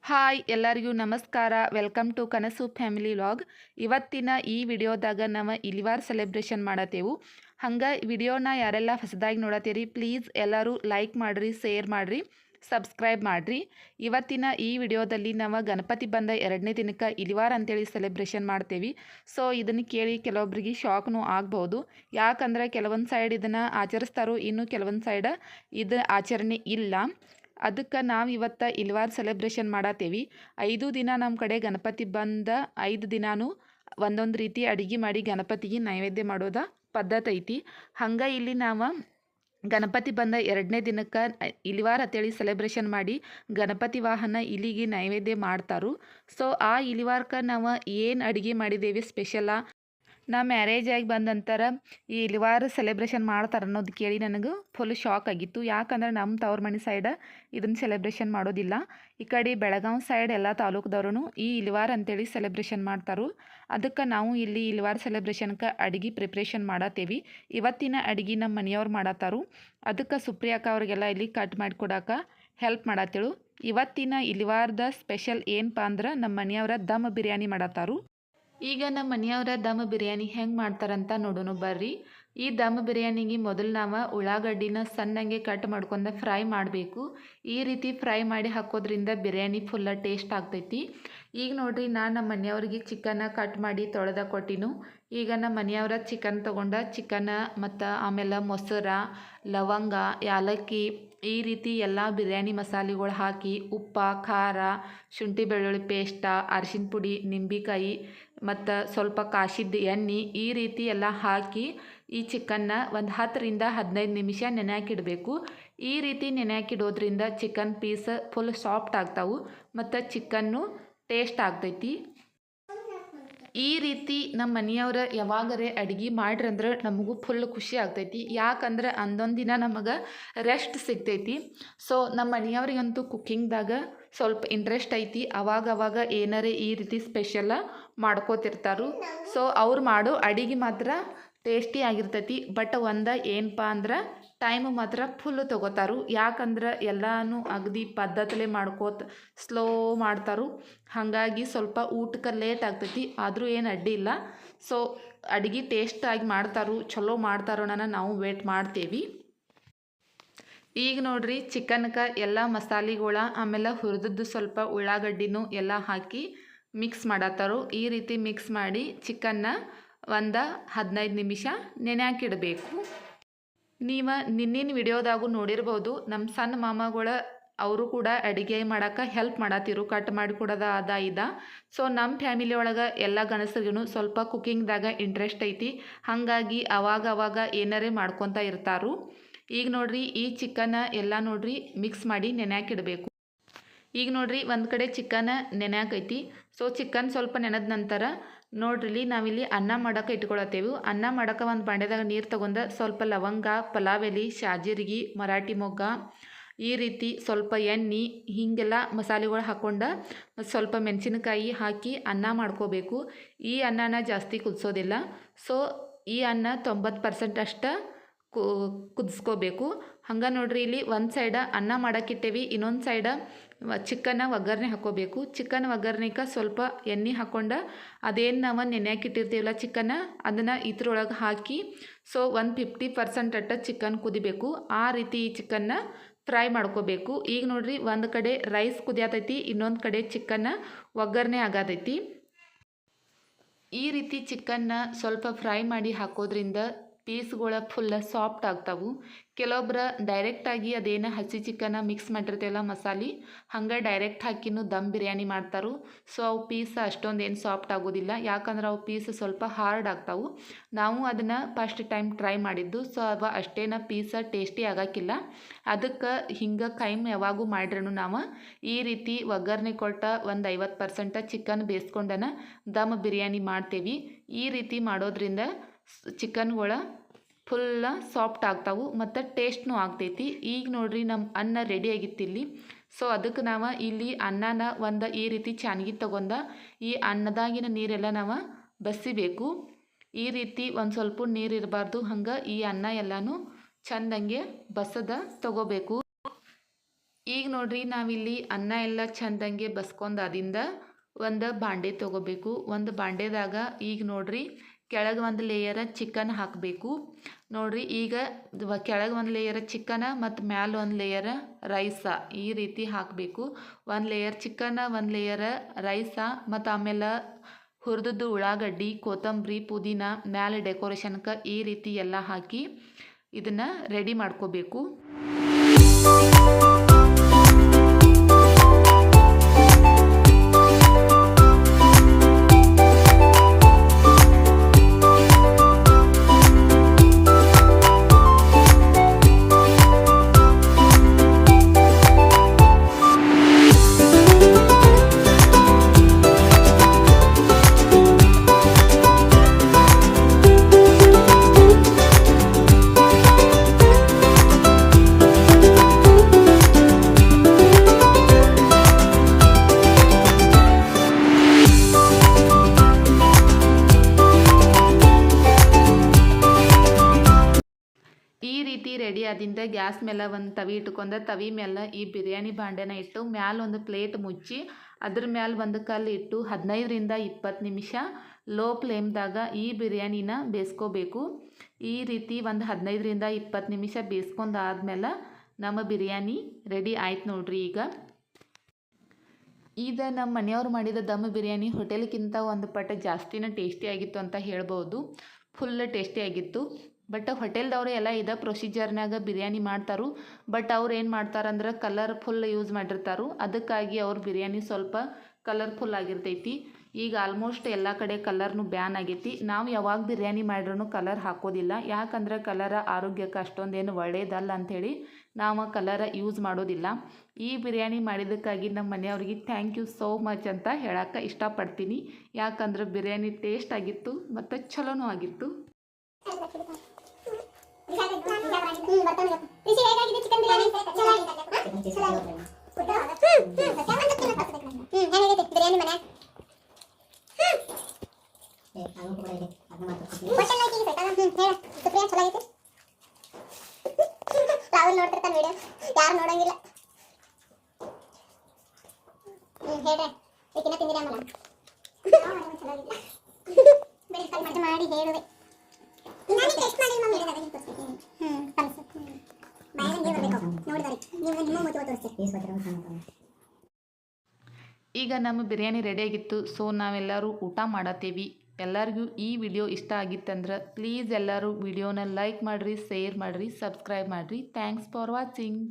Hi ಎಲ್ಲರಿಗೂ ನಮಸ್ಕಾರ. Welcome to ಕನಸು ಫ್ಯಾಮಿಲಿ ವ್ಲಾಗ್. ಇವತ್ತಿನ ಈ ವಿಡಿಯೋದಾಗ ನಾವು ಇಲಿವಾರ್ ಸೆಲೆಬ್ರೇಷನ್ ಮಾಡತ್ತೇವು. ಹಂಗೆ ವಿಡಿಯೋನ ಯಾರೆಲ್ಲ ಹೊಸದಾಗಿ ನೋಡತ್ತೀರಿ ಪ್ಲೀಸ್ ಎಲ್ಲರೂ ಲೈಕ್ ಮಾಡಿರಿ, ಶೇರ್ ಮಾಡಿರಿ, ಸಬ್ಸ್ಕ್ರೈಬ್ ಮಾಡಿರಿ. ಇವತ್ತಿನ ಈ ವಿಡಿಯೋದಲ್ಲಿ ನಾವು ಗಣಪತಿ ಬಂದ 2ನೇ ದಿನಕ್ಕೆ ಇಲಿವಾರ್ ಅಂತೇಳಿ ಸೆಲೆಬ್ರೇಷನ್ ಮಾಡ್ತೇವೆ. ಸೊ ಇದನ್ನು ಕೇಳಿ ಕೆಲವೊಬ್ರಿಗೆ ಶಾಕ್ನೂ ಆಗ್ಬೋದು. ಯಾಕಂದ್ರೆ ಕೆಲವೊಂದು ಸೈಡ್ ಇದನ್ನು ಆಚರಿಸ್ತಾರೋ, ಇನ್ನು ಕೆಲವೊಂದು ಸೈಡ್ ಇದು ಆಚರಣೆ ಇಲ್ಲ. ಅದಕ್ಕೆ ನಾವು ಇವತ್ತು ಇಲಿವಾರ್ ಸೆಲೆಬ್ರೇಷನ್ ಮಾಡತ್ತೇವೆ. 5 ದಿನ ನಮ್ಮ ಕಡೆ ಗಣಪತಿ ಬಂದ 5 ದಿನಾನೂ ಒಂದೊಂದು ರೀತಿ ಅಡುಗೆ ಮಾಡಿ ಗಣಪತಿಗೆ ನೈವೇದ್ಯ ಮಾಡೋದ ಪದ್ಧತಿ ಐತಿ. ಹಂಗೆ ಇಲ್ಲಿ ನಾವು ಗಣಪತಿ ಬಂದ 2ನೇ ದಿನಕ್ಕೆ ಇಲಿವಾರ್ ಅಂತೇಳಿ ಸೆಲೆಬ್ರೇಷನ್ ಮಾಡಿ ಗಣಪತಿ ವಾಹನ ಇಲಿಗೆ ನೈವೇದ್ಯ ಮಾಡ್ತಾರು. ಸೊ ಆ ಇಲಿವಾರ್ಕ ನಾವು ಏನು ಅಡುಗೆ ಮಾಡಿದ್ದೇವೆ ಸ್ಪೆಷಲ, ನಾ ಮ್ಯಾರೇಜ್ ಆಗಿ ಬಂದ ನಂತರ ಈ ಇಲಿವಾರ್ ಸೆಲೆಬ್ರೇಷನ್ ಮಾಡ್ತಾರೆ ಅನ್ನೋದು ಕೇಳಿ ನನಗೆ ಫುಲ್ ಶಾಕ್ ಆಗಿತ್ತು. ಯಾಕಂದ್ರೆ ನಮ್ಮ ತವ್ರ ಮನೆ ಸೈಡ್ ಇದನ್ನು ಸೆಲೆಬ್ರೇಷನ್ ಮಾಡೋದಿಲ್ಲ. ಈ ಕಡೆ ಬೆಳಗಾವಿ ಸೈಡ್ ಎಲ್ಲ ತಾಲೂಕದವ್ರು ಈ ಇಲಿವಾರ್ ಅಂತೇಳಿ ಸೆಲೆಬ್ರೇಷನ್ ಮಾಡ್ತಾರೆ. ಅದಕ್ಕೆ ನಾವು ಇಲ್ಲಿ ಇಲಿವಾರ್ ಸೆಲೆಬ್ರೇಷನ್ಗೆ ಅಡುಗೆ ಪ್ರಿಪ್ರೇಷನ್ ಮಾಡತ್ತೇವೆ. ಇವತ್ತಿನ ಅಡುಗೆ ನಮ್ಮ ಮನೆಯವ್ರು ಮಾಡತ್ತಾರು. ಅದಕ್ಕೆ ಸುಪ್ರಿಯಾಕ ಅವ್ರಿಗೆಲ್ಲ ಇಲ್ಲಿ ಕಟ್ ಮಾಡಿಕೊಡಕ್ಕೆ ಹೆಲ್ಪ್ ಮಾಡತ್ತೇಳು. ಇವತ್ತಿನ ಇಲಿವಾರ್ದ ಸ್ಪೆಷಲ್ ಏನಪ್ಪ ಅಂದ್ರೆ ನಮ್ಮ ಮನೆಯವರ ದಮ್ ಬಿರಿಯಾನಿ ಮಾಡತ್ತಾರು. ಈಗ ನಮ್ಮ ಮನೆಯವರ ದಮ್ ಬಿರಿಯಾನಿ ಹೆಂಗೆ ಮಾಡ್ತಾರಂತ ನೋಡೋಣ ಬರ್ರಿ. ಈ ದಮ್ ಬಿರಿಯಾನಿಗೆ ಮೊದಲು ನಾವು ಉಳ್ಳಾಗಡ್ಡಿನ ಸಣ್ಣಂಗೆ ಕಟ್ ಮಾಡ್ಕೊಂಡು ಫ್ರೈ ಮಾಡಬೇಕು. ಈ ರೀತಿ ಫ್ರೈ ಮಾಡಿ ಹಾಕೋದ್ರಿಂದ ಬಿರಿಯಾನಿ ಫುಲ್ಲ ಟೇಸ್ಟ್ ಆಗ್ತೈತಿ. ಈಗ ನೋಡ್ರಿ, ನಾನು ನಮ್ಮ ಮನೆಯವ್ರಿಗೆ ಚಿಕನ್ನ ಕಟ್ ಮಾಡಿ ತೊಳೆದ ಕೊಟ್ಟಿನು. ಈಗ ನಮ್ಮ ಮನೆಯವರ ಚಿಕನ್ ತೊಗೊಂಡ ಚಿಕನ್ನ ಮತ್ತು ಆಮೇಲೆ ಮೊಸರ, ಲವಂಗ, ಯಾಲಕ್ಕಿ ಈ ರೀತಿ ಎಲ್ಲ ಬಿರಿಯಾನಿ ಮಸಾಲೆಗಳು ಹಾಕಿ ಉಪ್ಪ, ಖಾರ, ಶುಂಠಿ ಬೆಳ್ಳುಳ್ಳಿ ಪೇಸ್ಟ, ಅರಿಶಿನ ಪುಡಿ, ನಿಂಬೆಕಾಯಿ ಮತ್ತು ಸ್ವಲ್ಪ ಕಾಶಿದ ಎಣ್ಣೆ ಈ ರೀತಿ ಎಲ್ಲ ಹಾಕಿ ಈ ಚಿಕನ್ನ ಒಂದು 10ರಿಂದ 15 ನಿಮಿಷ ನೆನೆಯಾಕಿಡಬೇಕು. ಈ ರೀತಿ ನೆನೆಯಾಕಿಡೋದ್ರಿಂದ ಚಿಕನ್ ಪೀಸ್ ಫುಲ್ ಸಾಫ್ಟ್ ಆಗ್ತಾವೆ ಮತ್ತು ಚಿಕನ್ನು ಟೇಸ್ಟ್ ಆಗ್ತೈತಿ. ಈ ರೀತಿ ನಮ್ಮ ಮನೆಯವ್ರು ಯಾವಾಗರೇ ಅಡುಗೆ ಮಾಡ್ರಂದ್ರೆ ನಮಗೂ ಫುಲ್ ಖುಷಿ ಆಗ್ತೈತಿ. ಯಾಕಂದ್ರೆ ಅಂದೊಂದು ದಿನ ನಮಗೆ ರೆಸ್ಟ್ ಸಿಗ್ತೈತಿ. ಸೊ ನಮ್ಮ ಮನೆಯವ್ರಿಗಂತೂ ಕುಕ್ಕಿಂಗ್ದಾಗ ಸ್ವಲ್ಪ ಇಂಟ್ರೆಸ್ಟ್ ಐತಿ. ಅವಾಗವಾಗ ಏನಾರೇ ಈ ರೀತಿ ಸ್ಪೆಷಲ ಮಾಡ್ಕೋತಿರ್ತಾರು. ಸೊ ಅವ್ರು ಮಾಡೋ ಅಡುಗೆ ಮಾತ್ರ ಟೇಸ್ಟಿ ಆಗಿರ್ತೈತಿ. ಬಟ್ ಏನಪ್ಪ ಅಂದ್ರೆ ಟೈಮ್ ಮಾತ್ರ ಫುಲ್ಲು ತೊಗೋತಾರು. ಯಾಕಂದ್ರೆ ಎಲ್ಲನೂ ಅಗದಿ ಪದ್ಧತಿಲೇ ಮಾಡ್ಕೋತ ಸ್ಲೋ ಮಾಡ್ತಾರು. ಹಾಗಾಗಿ ಸ್ವಲ್ಪ ಊಟಕ್ಕೆ ಲೇಟ್ ಆಗ್ತೈತಿ. ಆದರೂ ಏನು ಅಡ್ಡಿ ಇಲ್ಲ. ಸೊ ಅಡುಗೆ ಟೇಸ್ಟಾಗಿ ಮಾಡ್ತಾರು, ಚಲೋ ಮಾಡ್ತಾರೋಣ ನಾವು ವೇಟ್ ಮಾಡ್ತೇವೆ. ಈಗ ನೋಡ್ರಿ, ಚಿಕನ್ಗೆ ಎಲ್ಲ ಮಸಾಲೆಗಳ ಆಮೇಲೆ ಹುರಿದದ್ದು ಸ್ವಲ್ಪ ಉಳ್ಳಾಗಡ್ಡಿನೂ ಎಲ್ಲ ಹಾಕಿ ಮಿಕ್ಸ್ ಮಾಡತ್ತಾರು. ಈ ರೀತಿ ಮಿಕ್ಸ್ ಮಾಡಿ ಚಿಕನ್ನ ಒಂದು 15 ನಿಮಿಷ ನೆನೆಯಾಕಿಡಬೇಕು. ನೀವು ನಿನ್ನಿನ ವಿಡಿಯೋದಾಗೂ ನೋಡಿರ್ಬೋದು, ನಮ್ಮ ಸಣ್ಣ ಮಾಮಗಳ ಅವರು ಕೂಡ ಅಡುಗೆ ಮಾಡೋಕೆ ಹೆಲ್ಪ್ ಮಾಡತ್ತಿರು, ಕಟ್ ಮಾಡಿ ಕೊಡೋದ ಇದ. ಸೊ ನಮ್ಮ ಫ್ಯಾಮಿಲಿ ಒಳಗೆ ಎಲ್ಲ ಗಣಸರಿಗೂ ಸ್ವಲ್ಪ ಕುಕ್ಕಿಂಗ್ದಾಗ ಇಂಟ್ರೆಸ್ಟ್ ಐತಿ. ಹಾಗಾಗಿ ಅವಾಗ ಏನಾರೇ ಮಾಡ್ಕೊತ ಇರ್ತಾರು. ಈಗ ನೋಡ್ರಿ, ಈ ಚಿಕನ್ನ ಎಲ್ಲ ನೋಡ್ರಿ ಮಿಕ್ಸ್ ಮಾಡಿ ನೆನೆಯಾಕಿಡಬೇಕು. ಈಗ ನೋಡ್ರಿ, ಒಂದು ಕಡೆ ಚಿಕನ್ ನೆನೆಯಾಕೈತಿ. ಸೊ ಚಿಕನ್ ಸ್ವಲ್ಪ ನೆನೆದ ನಂತರ ನೋಡ್ರಿ ನಾವಿಲ್ಲಿ ಅನ್ನ ಮಾಡೋಕೆ ಇಟ್ಕೊಳತ್ತೇವೆ. ಅನ್ನ ಮಾಡೋಕೆ ಒಂದು ಬಾಂಡೆದಾಗ ನೀರು ತೊಗೊಂಡು ಸ್ವಲ್ಪ ಲವಂಗ, ಪಲಾವ್ ಎಲೆ, ಶಾಜೀರಿಗೆ, ಮರಾಠಿ ಮೊಗ್ಗ ಈ ರೀತಿ ಸ್ವಲ್ಪ ಎಣ್ಣೆ ಹೀಗೆಲ್ಲ ಮಸಾಲೆಗಳು ಹಾಕ್ಕೊಂಡು ಸ್ವಲ್ಪ ಮೆಣಸಿನಕಾಯಿ ಹಾಕಿ ಅನ್ನ ಮಾಡ್ಕೋಬೇಕು. ಈ ಅನ್ನನ ಜಾಸ್ತಿ ಕುದಿಸೋದಿಲ್ಲ. ಸೊ ಈ ಅನ್ನ 90% ಅಷ್ಟು ಕುದಿಸ್ಕೋಬೇಕು. ಹಂಗೆ ನೋಡ್ರಿ, ಇಲ್ಲಿ ಒಂದು ಸೈಡ ಅನ್ನ ಮಾಡೋಕ್ಕಿಟ್ಟೇವಿ, ಇನ್ನೊಂದು ಸೈಡ ಚಿಕನ್ನ ಒಗ್ಗರಣೆ ಹಾಕ್ಕೋಬೇಕು. ಚಿಕನ್ ಒಗ್ಗರಣೆಗೆ ಸ್ವಲ್ಪ ಎಣ್ಣೆ ಹಾಕ್ಕೊಂಡು ಅದೇನು ನಾವು ನೆನೆಯಾಕಿಟ್ಟಿರ್ತೀವಲ್ಲ ಚಿಕನ್ನ, ಅದನ್ನು ಇದ್ರೊಳಗೆ ಹಾಕಿ ಸೊ 50% ಅಟ್ಟ ಚಿಕನ್ ಕುದಿಬೇಕು. ಆ ರೀತಿ ಈ ಚಿಕನ್ನ ಫ್ರೈ ಮಾಡ್ಕೋಬೇಕು. ಈಗ ನೋಡ್ರಿ, ಒಂದು ಕಡೆ ರೈಸ್ ಕುದಿಯತೈತಿ, ಇನ್ನೊಂದು ಕಡೆ ಚಿಕನ್ನ ಒಗ್ಗರಣೆ ಆಗತೈತಿ. ಈ ರೀತಿ ಚಿಕನ್ನ ಸ್ವಲ್ಪ ಫ್ರೈ ಮಾಡಿ ಹಾಕೋದ್ರಿಂದ ಪೀಸ್ಗಳ ಫುಲ್ಲ ಸಾಫ್ಟ್ ಆಗ್ತಾವೆ. ಕೆಲವೊಬ್ರು ಡೈರೆಕ್ಟಾಗಿ ಅದೇನು ಹಸಿ ಚಿಕನ್ನ ಮಿಕ್ಸ್ ಮಾಡಿರ್ತೀವಲ್ಲ ಮಸಾಲೆ, ಹಂಗೆ ಡೈರೆಕ್ಟ್ ಹಾಕಿನೂ ದಮ್ ಬಿರಿಯಾನಿ ಮಾಡ್ತಾರೆ. ಸೊ ಅವು ಪೀಸ್ ಅಷ್ಟೊಂದು ಏನು ಸಾಫ್ಟ್ ಆಗೋದಿಲ್ಲ. ಯಾಕಂದ್ರೆ ಅವು ಪೀಸ್ ಸ್ವಲ್ಪ ಹಾರ್ಡ್ ಆಗ್ತಾವೆ. ನಾವು ಅದನ್ನು ಫಸ್ಟ್ ಟೈಮ್ ಟ್ರೈ ಮಾಡಿದ್ದು. ಸೊ ಅವ ಅಷ್ಟೇನ ಪೀಸ ಟೇಸ್ಟಿ ಆಗೋಕ್ಕಿಲ್ಲ. ಅದಕ್ಕೆ ಹಿಂಗೆ ಕೈಮ್ ಯಾವಾಗೂ ಮಾಡ್ರೂ ನಾವು ಈ ರೀತಿ ಒಗ್ಗರಣೆ ಕೊಟ್ಟ ಒಂದು 50% ಚಿಕನ್ ಬೇಯಿಸ್ಕೊಂಡನ ದಮ್ ಬಿರಿಯಾನಿ ಮಾಡ್ತೇವೆ. ಈ ರೀತಿ ಮಾಡೋದ್ರಿಂದ ಚಿಕನ್ಗಳ ಫುಲ್ಲ ಸಾಫ್ಟ್ ಆಗ್ತಾವೆ ಮತ್ತು ಟೇಸ್ಟ್ನೂ ಆಗ್ತೈತಿ. ಈಗ ನೋಡ್ರಿ, ನಮ್ಮ ಅನ್ನ ರೆಡಿ ಆಗಿತ್ತಿಲ್ಲಿ. ಸೊ ಅದಕ್ಕೆ ನಾವು ಇಲ್ಲಿ ಅನ್ನನ ಒಂದು ಈ ರೀತಿ ಚಾನ್ಗಿ ತೊಗೊಂಡು ಈ ಅನ್ನದಾಗಿನ ನೀರೆಲ್ಲ ನಾವು ಬಸಿಬೇಕು. ಈ ರೀತಿ ಒಂದು ಸ್ವಲ್ಪ ನೀರು ಇರಬಾರ್ದು. ಹಂಗೆ ಈ ಅನ್ನ ಎಲ್ಲನೂ ಚೆಂದಂಗೆ ಬಸದ ತೊಗೋಬೇಕು. ಈಗ ನೋಡ್ರಿ ನಾವಿಲ್ಲಿ ಅನ್ನ ಎಲ್ಲ ಚಂದಂಗೆ ಬಸ್ಕೊಂಡಾದಿಂದ ಒಂದು ಬಾಂಡೆ ತೊಗೋಬೇಕು. ಒಂದು ಬಾಂಡೆದಾಗ ಈಗ ನೋಡ್ರಿ ಕೆಳಗೆ ಒಂದು ಲೇಯರ ಚಿಕನ್ ಹಾಕಬೇಕು. ನೋಡ್ರಿ ಈಗ ಕೆಳಗೆ ಒಂದು ಲೇಯರ ಚಿಕನ ಮತ್ತು ಮ್ಯಾಲ ಒಂದು ಲೇಯರ ರೈಸ ಈ ರೀತಿ ಹಾಕಬೇಕು. ಒಂದು ಲೇಯರ್ ಚಿಕನ, ಒಂದು ಲೇಯರ ರೈಸ ಮತ್ತು ಆಮೇಲೆ ಹುರಿದದ್ದು ಉಳ್ಳಾಗಡ್ಡಿ, ಕೊತ್ತಂಬರಿ, ಪುದೀನ ಮ್ಯಾಲೆ ಡೆಕೋರೇಷನ್ಗೆ ಈ ರೀತಿ ಎಲ್ಲ ಹಾಕಿ ಇದನ್ನು ರೆಡಿ ಮಾಡ್ಕೋಬೇಕು. ಈ ರೀತಿ ರೆಡಿ ಆದಿಂದ ಗ್ಯಾಸ್ ಮೇಲೆ ಒಂದು ತವಿ ಇಟ್ಕೊಂಡು ತವಿ ಮೇಲೆ ಈ ಬಿರಿಯಾನಿ ಬಾಂಡೆನ ಇಟ್ಟು ಮ್ಯಾಲೆ ಒಂದು ಪ್ಲೇಟ್ ಮುಚ್ಚಿ ಅದ್ರ ಮ್ಯಾಲೆ ಒಂದು ಕಲ್ಲು ಇಟ್ಟು 15ರಿಂದ 20 ನಿಮಿಷ ಲೋ ಫ್ಲೇಮ್ದಾಗ ಈ ಬಿರಿಯಾನಿನ ಬೇಯಿಸ್ಕೋಬೇಕು. ಈ ರೀತಿ ಒಂದು 15ರಿಂದ 20 ನಿಮಿಷ ಬೇಯಿಸ್ಕೊಂಡಾದ್ಮೇಲೆ ನಮ್ಮ ಬಿರಿಯಾನಿ ರೆಡಿ ಆಯ್ತು ನೋಡ್ರಿ. ಈಗ ನಮ್ಮ ಮನೆಯವ್ರು ಮಾಡಿದ ದಮ್ ಬಿರಿಯಾನಿ ಹೋಟೆಲ್ಗಿಂತ ಒಂದು ಪಟ್ಟು ಜಾಸ್ತಿನೇ ಟೇಸ್ಟಿಯಾಗಿತ್ತು ಅಂತ ಹೇಳ್ಬೋದು. ಫುಲ್ ಟೇಸ್ಟಿಯಾಗಿತ್ತು. ಬಟ್ ಹೋಟೆಲ್ದವರು ಎಲ್ಲ ಇದೇ ಪ್ರೊಸೀಜರ್ನಾಗ ಬಿರಿಯಾನಿ ಮಾಡ್ತಾರೆ. ಬಟ್ ಅವ್ರು ಏನು ಮಾಡ್ತಾರಂದ್ರೆ ಕಲರ್ಫುಲ್ ಯೂಸ್ ಮಾಡಿರ್ತಾರೆ. ಅದಕ್ಕಾಗಿ ಅವ್ರ ಬಿರಿಯಾನಿ ಸ್ವಲ್ಪ ಕಲರ್ಫುಲ್ ಆಗಿರ್ತೈತಿ. ಈಗ ಆಲ್ಮೋಸ್ಟ್ ಎಲ್ಲ ಕಡೆ ಕಲರ್ನು ಬ್ಯಾನ್ ಆಗೈತಿ. ನಾವು ಯಾವಾಗ ಬಿರಿಯಾನಿ ಮಾಡ್ರೂ ಕಲರ್ ಹಾಕೋದಿಲ್ಲ. ಯಾಕಂದ್ರೆ ಕಲರ ಆರೋಗ್ಯಕ್ಕೆ ಅಷ್ಟೊಂದೇನು ಒಳ್ಳೆಯದಲ್ಲ ಅಂಥೇಳಿ ನಾವು ಕಲರ ಯೂಸ್ ಮಾಡೋದಿಲ್ಲ. ಈ ಬಿರಿಯಾನಿ ಮಾಡಿದ್ದಕ್ಕಾಗಿ ನಮ್ಮ ಮನೆಯವ್ರಿಗೆ ಥ್ಯಾಂಕ್ ಯು ಸೋ ಮಚ್ ಅಂತ ಹೇಳೋಕ್ಕೆ ಇಷ್ಟಪಡ್ತೀನಿ. ಯಾಕಂದ್ರೆ ಬಿರಿಯಾನಿ ಟೇಸ್ಟ್ ಆಗಿತ್ತು ಮತ್ತು ಚಲೋನೂ ಆಗಿತ್ತು. ರಾಹುಲ್ ನೋಡ್ತಿರ್ತಾನೆ ವಿಡಿಯೋ, ಯಾರು ನೋಡಂಗಿಲ್ಲ. ಹೇಳ್ರೆ ಏಕಿನ ತಿಂದಿರ ಮಾಡಿ ಹೇಳುವೆ. ನಾನು ಟೆಸ್ಟ್ ಮಾಡಿ ಮಮ್ಮಿ ಹೇಳಿದಾಗ ನೀವು ತೋರಿಸ್ತೀನಿ. ಕನಸು ಬಾಯಲ್ಲಿ ಬರಬೇಕು ನೋಡಿದಾರೆ ನೀವು ನಿಮ್ಮ ಮುತ್ತು ತೋರಿಸ್ತೀರಿ. ಈಗ ನಮ್ಮ ಬಿರಿಯಾನಿ ರೆಡಿಯಾಗಿತ್ತು. ಸೊ ನಾವೆಲ್ಲರೂ ಊಟ ಮಾಡತ್ತೀವಿ. ಎಲ್ಲರಿಗೂ ಈ ವಿಡಿಯೋ ಇಷ್ಟ ಆಗಿತ್ತಂದ್ರೆ ಪ್ಲೀಸ್ ಎಲ್ಲರೂ ವಿಡಿಯೋನ ಲೈಕ್ ಮಾಡಿರಿ, ಶೇರ್ ಮಾಡಿರಿ, ಸಬ್ಸ್ಕ್ರೈಬ್ ಮಾಡಿರಿ. Thanks for watching.